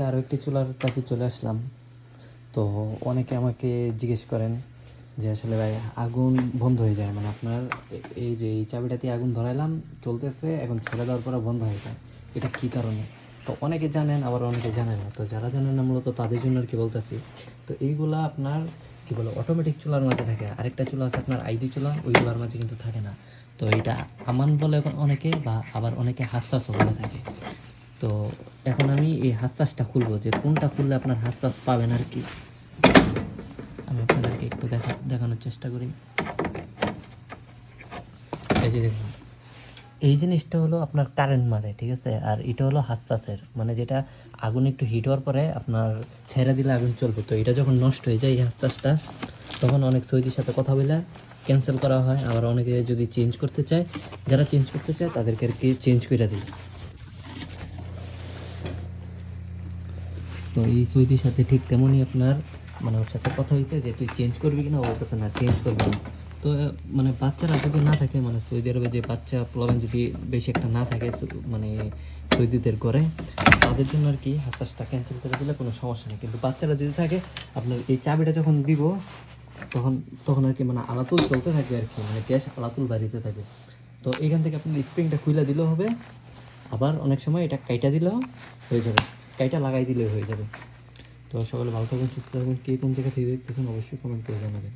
আরও একটি চুলার কাছে চলে আসলাম। তো অনেকে আমাকে জিজ্ঞেস করেন যে আসলে ভাই আগুন বন্ধ হয়ে যায়, মানে আপনার এই যে এই চাবিটা দিয়ে আগুন ধরাইলাম চলতেছে, এখন ছেড়ে দেওয়ার পরে বন্ধ হয়ে যায়, এটা কী কারণে? তো অনেকে জানেন, আবার অনেকে জানেন না। তো যারা জানেন না মূলত তাদের জন্য আর কি বলতেছি। তো এইগুলা আপনার কী বলে অটোমেটিক চুলার মাঝে থাকে, আরেকটা চুলা আছে আপনার আইডি চুলা, ওইগুলোর মাঝে কিন্তু থাকে না। তো এটা আমান বলে অনেকে, বা আবার অনেকে হাসাসও বলে থাকে। তো এখন আমি এই হাসাসটা খুলবো, যে কোনটা খুললে আপনার হাসাস পাবেন আর কি। আমি আপনাদেরকে একটু দেখানোর চেষ্টা করি। এই যে দেখুন, এই জিনিসটা হলো আপনার কারেন্ট মারে, ঠিক আছে। আর এটা হলো হাসাসের, মানে যেটা আগুন একটু হিট হওয়ার পরে আপনার ছেড়ে দিলে আগুন চলবে। তো এটা যখন নষ্ট হয়ে যায় এই হাসাসটা, তখন অনেক সৌদির সাথে কথা বলে ক্যান্সেল করা হয়। আবার অনেকে যদি চেঞ্জ করতে চায়, যারা চেঞ্জ করতে চায় তাদেরকে আর কি চেঞ্জ করে দিই। তো এই সৌদির সাথে ঠিক তেমনই আপনার মানে ওর সাথে কথা হয়েছে যে তুই চেঞ্জ করবি কিনা, ও বলতেছে না চেঞ্জ করবি না। তো মানে বাচ্চারা যদি না থাকে, মানে সৌদি আরবে যে বাচ্চা প্রবলেম যদি বেশি একটা না থাকে মানে সৌদিদের করে, তাদের জন্য আর কি হাসাসটা ক্যান্সেল করে দিলে কোনো সমস্যা নেই। কিন্তু বাচ্চারা যদি থাকে, আপনার এই চাবিটা যখন দিব তখন তখন আর কি মানে আলাতুল চলতে থাকবে আর কি, মানে গ্যাস আলাতুল বাড়িতে থাকবে। তো এখান থেকে আপনি স্প্রিংটা খুলে দিলেও হবে, আবার অনেক সময় এটা কাইটা দিলেও হয়ে যাবে, কাইটা লাগাই দিলেও হয়ে যাবে। তো সকলে ভালো থাকবেন, সুস্থ থাকবেন। কে কোন জায়গা থেকে দেখতেছেন অবশ্যই কমেন্ট করে জানাবেন।